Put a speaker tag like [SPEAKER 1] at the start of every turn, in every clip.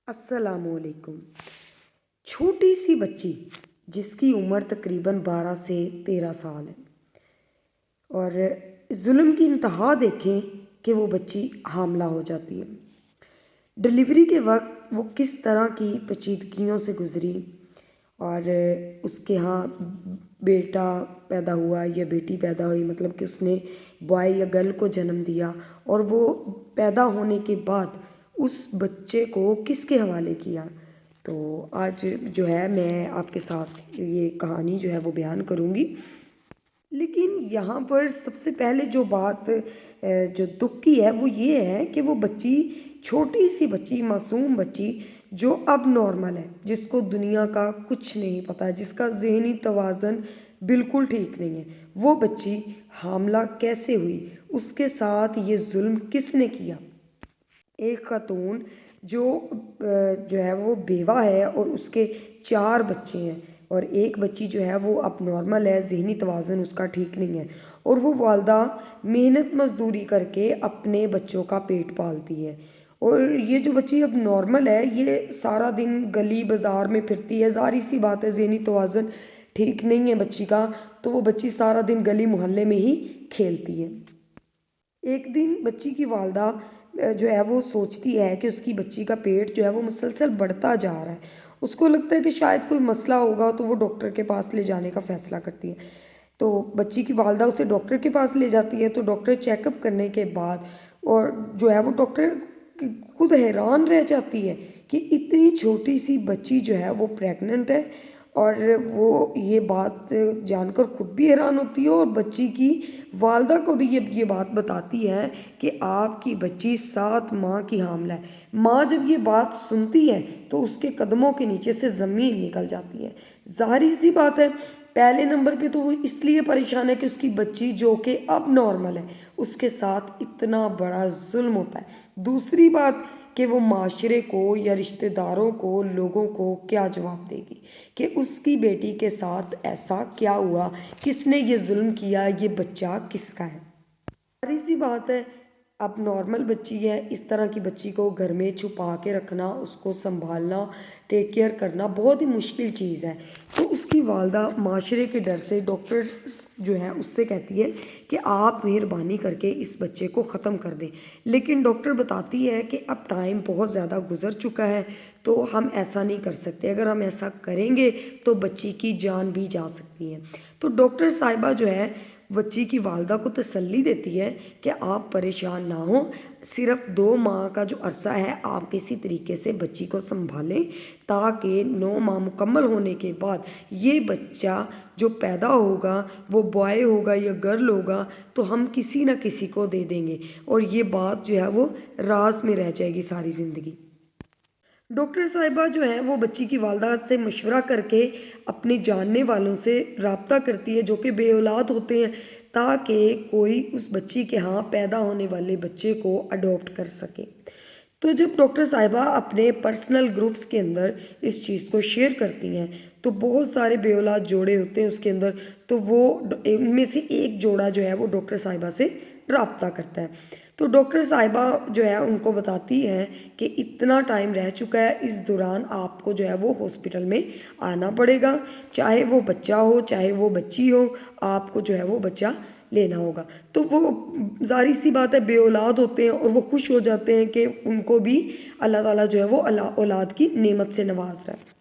[SPEAKER 1] अस्सलाम वालेकुम। छोटी सी बच्ची जिसकी उम्र तकरीबन 12 से 13 साल है और जुल्म की इंतहा देखें कि वो बच्ची हामला हो जाती है। डिलीवरी के वक्त वो किस तरह की पेचीदगियों से गुज़री और उसके यहाँ बेटा पैदा हुआ या बेटी पैदा हुई, मतलब कि उसने बॉय या गर्ल को जन्म दिया और वो पैदा होने के बाद उस बच्चे को किसके हवाले किया। तो आज जो है मैं आपके साथ ये कहानी जो है वो बयान करूँगी। लेकिन यहाँ पर सबसे पहले जो बात जो दुख की है वो ये है कि वो बच्ची, छोटी सी बच्ची, मासूम बच्ची जो अब नॉर्मल है, जिसको दुनिया का कुछ नहीं पता है, जिसका ज़हनी तवाज़न बिल्कुल ठीक नहीं है, वो बच्ची हामला कैसे हुई, उसके साथ ये जुल्म किसने किया। एक खातून जो है वो बेवा है और उसके 4 बच्चे हैं और एक बच्ची जो है वो अब नॉर्मल है, ज़हनी तवाज़न उसका ठीक नहीं है और वो वालदा मेहनत मज़दूरी करके अपने बच्चों का पेट पालती है। और ये जो बच्ची अब नॉर्मल है ये सारा दिन गली बाज़ार में फिरती है। ज़ाहिर सी बात है, ज़हनी तवाज़न ठीक नहीं है बच्ची का, तो वो बच्ची सारा दिन गली मोहल्ले में ही खेलती है। एक दिन बच्ची की वालदा जो है वो सोचती है कि उसकी बच्ची का पेट जो है वो मुसलसल बढ़ता जा रहा है। उसको लगता है कि शायद कोई मसला होगा, तो वो डॉक्टर के पास ले जाने का फ़ैसला करती है। तो बच्ची की वालदा उसे डॉक्टर के पास ले जाती है। तो डॉक्टर चेकअप करने के बाद और जो है वो डॉक्टर खुद हैरान रह जाती है कि इतनी छोटी सी बच्ची जो है वो प्रेग्नेंट है। और वो ये बात जानकर खुद भी हैरान होती है और बच्ची की वालदा को भी ये बात बताती है कि आपकी बच्ची 7 माह की हामला है। माँ जब ये बात सुनती है तो उसके कदमों के नीचे से ज़मीन निकल जाती है। ज़ाहिर सी बात है, पहले नंबर पे तो वो इसलिए परेशान है कि उसकी बच्ची जो कि अब नॉर्मल है उसके साथ इतना बड़ा जुल्म होता है। दूसरी बात कि वो माशरे को या रिश्तेदारों को, लोगों को क्या जवाब देगी कि उसकी बेटी के साथ ऐसा क्या हुआ, किसने ये जुल्म किया, ये बच्चा किसका है। सारी सी बात है, अब नॉर्मल बच्ची है, इस तरह की बच्ची को घर में छुपा के रखना, उसको संभालना, टेक केयर करना बहुत ही मुश्किल चीज़ है। तो उसकी वालदा माशरे के डर से डॉक्टर जो है उससे कहती है कि आप मेहरबानी करके इस बच्चे को ख़त्म कर दें। लेकिन डॉक्टर बताती है कि अब टाइम बहुत ज़्यादा गुजर चुका है, तो हम ऐसा नहीं कर सकते। अगर हम ऐसा करेंगे तो बच्ची की जान भी जा सकती है। तो डॉक्टर साहिबा जो है बच्ची की वालदा को तसल्ली देती है कि आप परेशान ना हो, सिर्फ 2 माह का जो अरसा है आप किसी तरीके से बच्ची को संभालें, ताकि 9 माह मुकम्मल होने के बाद ये बच्चा जो पैदा होगा वो बॉय होगा या गर्ल होगा, तो हम किसी न किसी को दे देंगे और ये बात जो है वो राज में रह जाएगी सारी ज़िंदगी। डॉक्टर साहिबा जो है वो बच्ची की वालदा से मशवरा करके अपने जानने वालों से रब्ता करती है जो कि बे औलाद होते हैं, ताकि कोई उस बच्ची के यहाँ पैदा होने वाले बच्चे को अडॉप्ट कर सके। तो जब डॉक्टर साहिबा अपने पर्सनल ग्रुप्स के अंदर इस चीज़ को शेयर करती हैं तो बहुत सारे बे औलाद जोड़े होते हैं उसके अंदर, तो वो उनमें से एक जोड़ा जो है वो डॉक्टर साहिबा से रब्ता करता है। तो डॉक्टर साहिबा जो है उनको बताती हैं कि इतना टाइम रह चुका है, इस दौरान आपको जो है वो हॉस्पिटल में आना पड़ेगा, चाहे वो बच्चा हो चाहे वो बच्ची हो, आपको जो है वो बच्चा लेना होगा। तो वो ज़ाहिर सी बात है बे औलाद होते हैं और वो खुश हो जाते हैं कि उनको भी अल्लाह ताला जो है वो औलाद की नेमत से नवाज रहा है।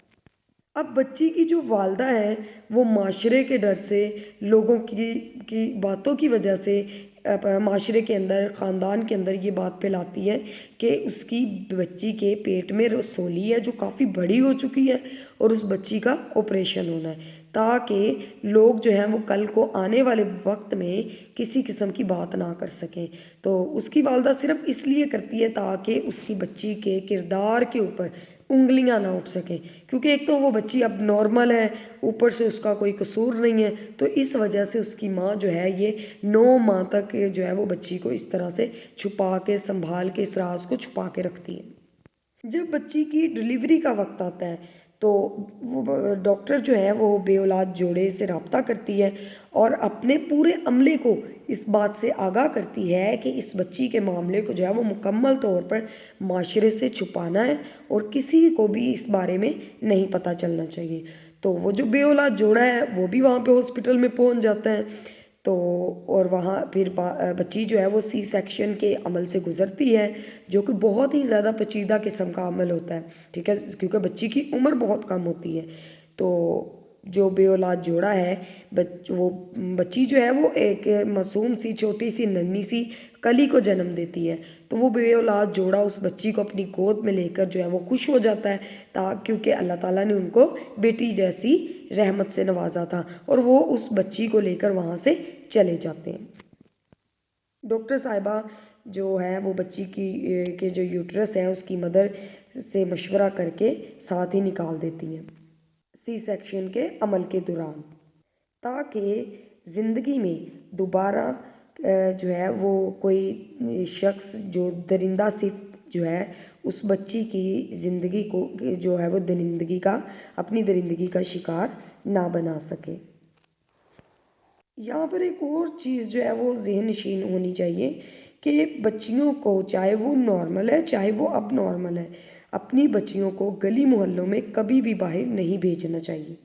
[SPEAKER 1] अब बच्ची की जो वालदा है वो माशरे के डर से, लोगों की बातों की वजह से माशरे के अंदर, ख़ानदान के अंदर ये बात फैलाती है कि उसकी बच्ची के पेट में रसोली है जो काफ़ी बड़ी हो चुकी है और उस बच्ची का ऑपरेशन होना है, ताकि लोग जो हैं वो कल को आने वाले वक्त में किसी किस्म की बात ना कर सकें। तो उसकी वालदा सिर्फ़ इसलिए करती है ताकि उसकी बच्ची के किरदार के ऊपर उंगलियां ना उठ सकें, क्योंकि एक तो वो बच्ची अब नॉर्मल है, ऊपर से उसका कोई कसूर नहीं है। तो इस वजह से उसकी माँ जो है ये 9 माह तक जो है वो बच्ची को इस तरह से छुपा के, संभाल के, इस राज को छुपा के रखती है। जब बच्ची की डिलीवरी का वक्त आता है تو وہ ڈاکٹر جو ہے وہ بے اولاد جوڑے سے رابطہ کرتی ہے اور اپنے پورے عملے کو اس بات سے آگاہ کرتی ہے کہ اس بچی کے معاملے کو جو ہے وہ مکمل طور پر معاشرے سے چھپانا ہے اور کسی کو بھی اس بارے میں نہیں پتہ چلنا چاہیے۔ تو وہ جو بے اولاد جوڑا ہے وہ بھی وہاں پہ ہاسپٹل میں پہنچ جاتا ہے، تو اور وہاں پھر بچی جو ہے وہ سی سیکشن کے عمل سے گزرتی ہے، جو کہ بہت ہی زیادہ پیچیدہ قسم کا عمل ہوتا ہے، ٹھیک ہے، کیونکہ بچی کی عمر بہت کم ہوتی ہے۔ تو جو بے اولاد جوڑا ہے وہ بچی جو ہے وہ ایک معصوم سی چھوٹی سی ننھی سی کلی کو جنم دیتی ہے، تو وہ بے اولاد جوڑا اس بچی کو اپنی گود میں لے کر جو ہے وہ خوش ہو جاتا ہے، کیونکہ اللہ تعالیٰ نے ان کو بیٹی جیسی رحمت سے نوازا تھا، اور وہ اس بچی کو لے کر وہاں سے چلے جاتے ہیں۔ ڈاکٹر صاحبہ جو ہے وہ بچی کے جو یوٹرس ہے اس کی مدر سے مشورہ کر کے ساتھ ہی نکال دیتی ہیں سی سیکشن کے عمل کے دوران، تاکہ زندگی میں دوبارہ جو ہے وہ کوئی شخص جو درندہ صفت جو ہے اس بچی کی زندگی کو جو ہے وہ اپنی درندگی کا شکار نہ بنا سکے۔ یہاں پر ایک اور چیز جو ہے وہ ذہن نشین ہونی چاہیے کہ بچیوں کو، چاہے وہ نارمل ہے چاہے وہ اب نارمل ہے، اپنی بچیوں کو گلی محلوں میں کبھی بھی باہر نہیں بھیجنا چاہیے۔